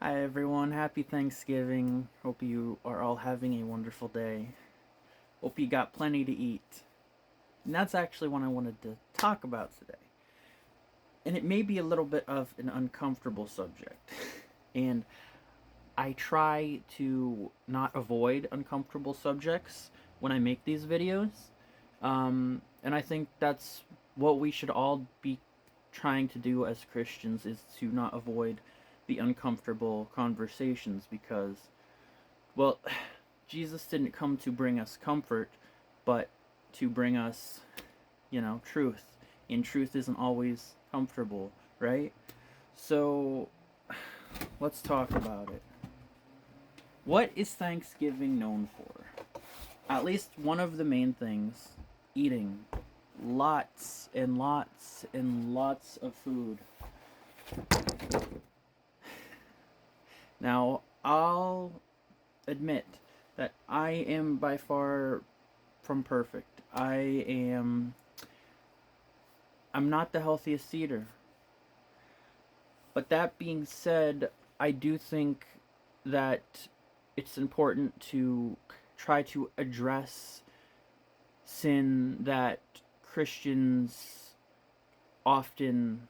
Hi everyone, happy Thanksgiving. Hope you are all having a wonderful day. Hope you got plenty to eat. And that's actually what I wanted to talk about today. And it may be a little bit of an uncomfortable subject. And I try to not avoid uncomfortable subjects when I make these videos. And I think that's what we should all be trying to do as Christians is to not avoid the uncomfortable conversations because, well, Jesus didn't come to bring us comfort, but to bring us, truth. And truth isn't always comfortable, right? So, let's talk about it. What is Thanksgiving known for? At least one of the main things, eating. Lots and lots and lots of food. Now, I'll admit that I am by far from perfect. I'm not the healthiest eater. But that being said, I do think that it's important to try to address sin that Christians often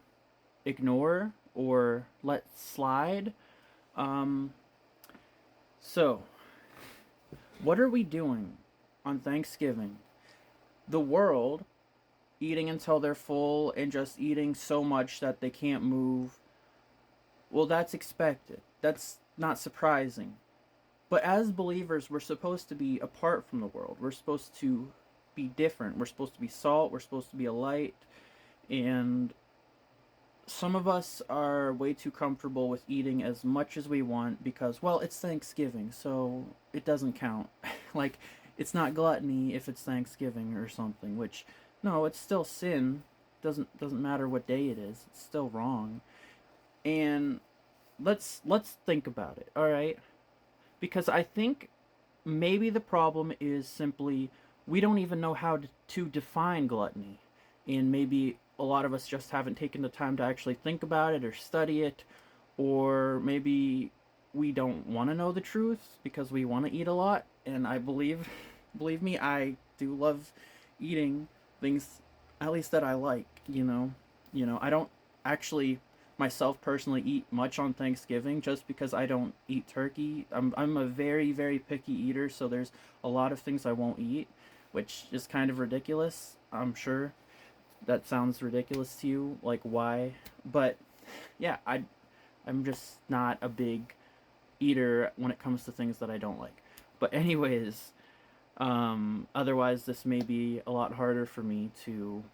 ignore or let slide. Um, so, what are we doing on Thanksgiving? The world eating until they're full and just eating so much that they can't move. Well, that's expected. That's not surprising. But as believers, we're supposed to be apart from the world. We're supposed to be different. We're supposed to be salt. We're supposed to be a light. And some of us are way too comfortable with eating as much as we want because, well, it's Thanksgiving, so it doesn't count. Like, it's not gluttony if it's Thanksgiving or something, which, no, it's still sin. Doesn't matter what day it is. It's still wrong. And let's think about it, all right? Because I think maybe the problem is simply we don't even know how to define gluttony. And maybe a lot of us just haven't taken the time to actually think about it or study it, or maybe we don't want to know the truth because we want to eat a lot. And I believe me, I do love eating things at least that I like. I don't actually myself personally eat much on Thanksgiving just because I don't eat turkey. I'm a very very picky eater, so there's a lot of things I won't eat, which is kind of ridiculous. I'm sure that sounds ridiculous to you, like why? But yeah, I'm just not a big eater when it comes to things that I don't like. But anyways, otherwise this may be a lot harder for me to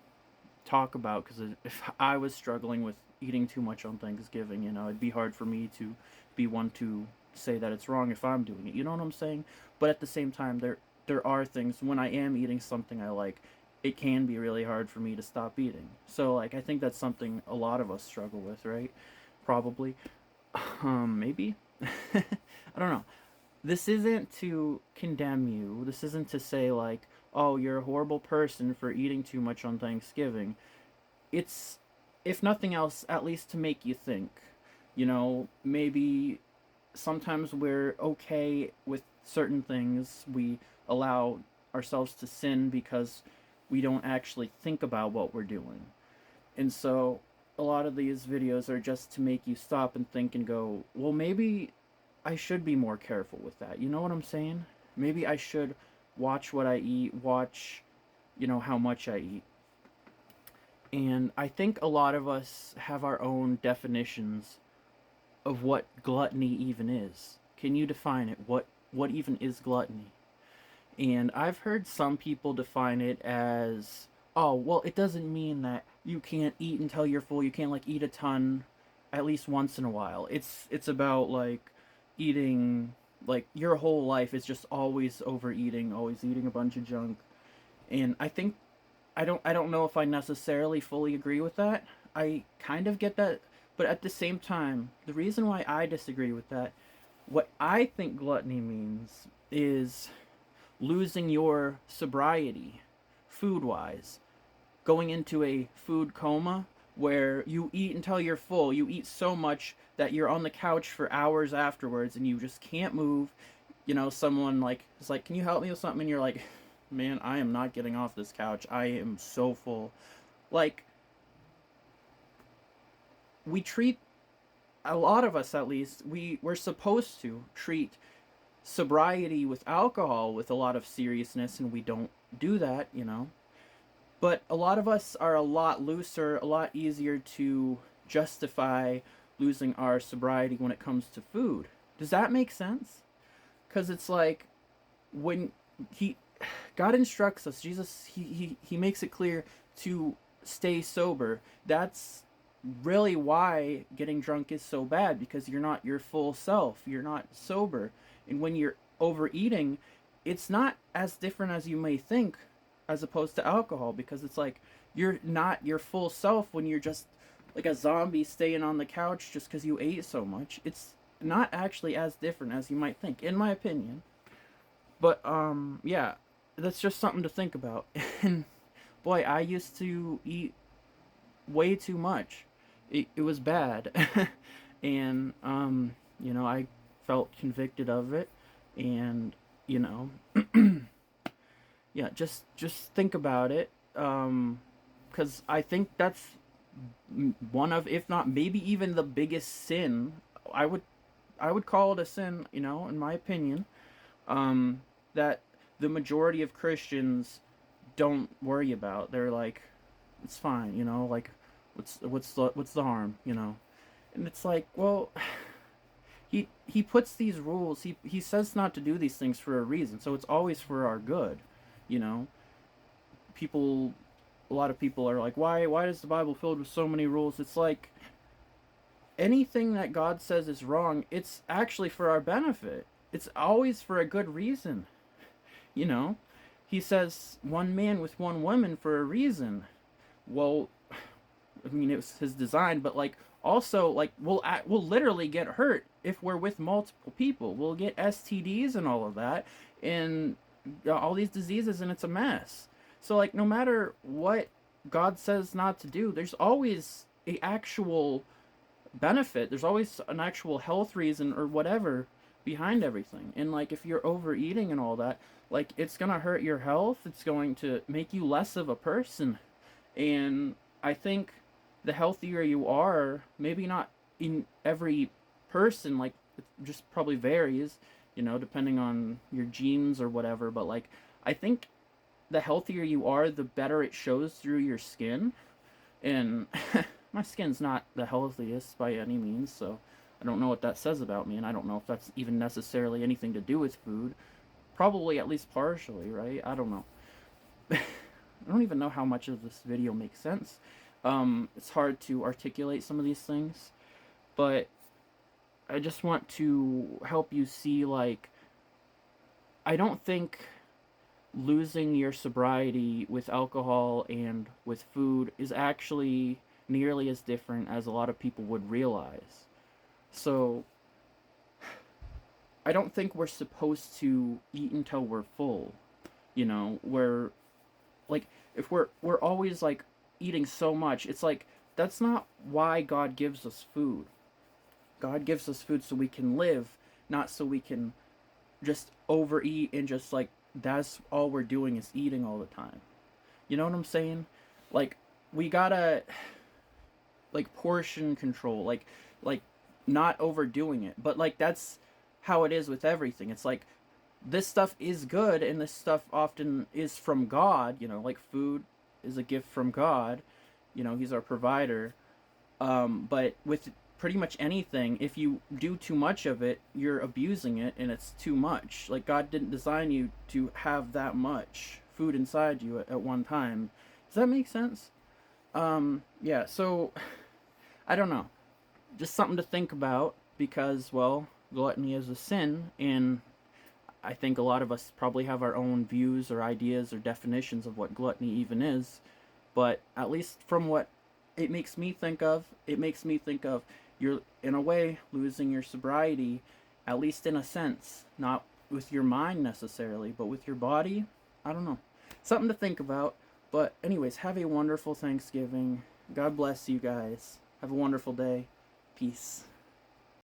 talk about because if I was struggling with eating too much on Thanksgiving, it'd be hard for me to be one to say that it's wrong if I'm doing it. You know what I'm saying? But at the same time, there are things when I am eating something I like, it can be really hard for me to stop eating. So like I think that's something a lot of us struggle with, right? Probably. Maybe. I don't know. This isn't to condemn you. This isn't to say like, "Oh, you're a horrible person for eating too much on Thanksgiving." It's, if nothing else, at least to make you think. Maybe sometimes we're okay with certain things. We allow ourselves to sin because we don't actually think about what we're doing. And so a lot of these videos are just to make you stop and think and go, well, maybe I should be more careful with that. You know what I'm saying? Maybe I should watch what I eat, watch, how much I eat. And I think a lot of us have our own definitions of what gluttony even is. Can you define it? What even is gluttony? And I've heard some people define it as, oh, well, it doesn't mean that you can't eat until you're full. You can't like eat a ton at least once in a while. It's about like eating like your whole life is just always overeating, always eating a bunch of junk. And I think I don't know if I necessarily fully agree with that. I kind of get that, but at the same time, the reason why I disagree with that, what I think gluttony means is losing your sobriety food wise, going into a food coma where you eat until you're full. You eat so much that you're on the couch for hours afterwards and you just can't move. Someone like is like, "Can you help me with something?" And you're like, "Man, I am not getting off this couch. I am so full." Like, we treat, a lot of us at least, we're supposed to treat sobriety with alcohol with a lot of seriousness, and we don't do that. But a lot of us are a lot looser, a lot easier to justify losing our sobriety when it comes to food. Does that make sense? Because it's like, when he God instructs us, Jesus, he makes it clear to stay sober. That's really why getting drunk is so bad, because you're not your full self. You're not sober. And when you're overeating, it's not as different as you may think, as opposed to alcohol, because it's like you're not your full self when you're just like a zombie staying on the couch just because you ate so much. It's not actually as different as you might think, in my opinion. But yeah, that's just something to think about. And boy, I used to eat way too much. It was bad. And I felt convicted of it. And you know yeah, just think about it. Because I think that's one of, if not maybe even the biggest sin. I would call it a sin, in my opinion, that the majority of Christians don't worry about. They're like, it's fine, like, what's the harm, And it's like, well, he puts these rules. He says not to do these things for a reason. So it's always for our good, you know. People, a lot of people are like, why is the Bible filled with so many rules? It's like, anything that God says is wrong, it's actually for our benefit. It's always for a good reason, you know. He says one man with one woman for a reason. Well, I mean, it was his design, but like, also, like, we'll literally get hurt if we're with multiple people. We'll get STDs and all of that, and all these diseases, and it's a mess. So like, no matter what God says not to do, there's always a actual benefit. There's always an actual health reason or whatever behind everything. And like, if you're overeating and all that, like, it's gonna hurt your health. It's going to make you less of a person. And I think the healthier you are, maybe not in every person, like, it just probably varies, depending on your genes or whatever, but like, I think the healthier you are, the better it shows through your skin. And my skin's not the healthiest by any means, so I don't know what that says about me, and I don't know if that's even necessarily anything to do with food. Probably at least partially, right? I don't know. I don't even know how much of this video makes sense. It's hard to articulate some of these things, but I just want to help you see, like, I don't think losing your sobriety with alcohol and with food is actually nearly as different as a lot of people would realize. So, I don't think we're supposed to eat until we're full. We're like, if we're always like eating so much, it's like, that's not why God gives us food. God gives us food so we can live, not so we can just overeat and just like, that's all we're doing is eating all the time. You know what I'm saying? Like, we gotta, like, portion control, like not overdoing it. But like, that's how it is with everything. It's like, this stuff is good, and this stuff often is from God. Like, food is a gift from God. He's our provider. But with pretty much anything, if you do too much of it, you're abusing it, and it's too much. Like, God didn't design you to have that much food inside you at one time. Does that make sense? Yeah, so, I don't know. Just something to think about, because, well, gluttony is a sin, and I think a lot of us probably have our own views or ideas or definitions of what gluttony even is. But at least from what it makes me think of, you're, in a way, losing your sobriety, at least in a sense. Not with your mind necessarily, but with your body. I don't know. Something to think about. But anyways, have a wonderful Thanksgiving. God bless you guys. Have a wonderful day. Peace.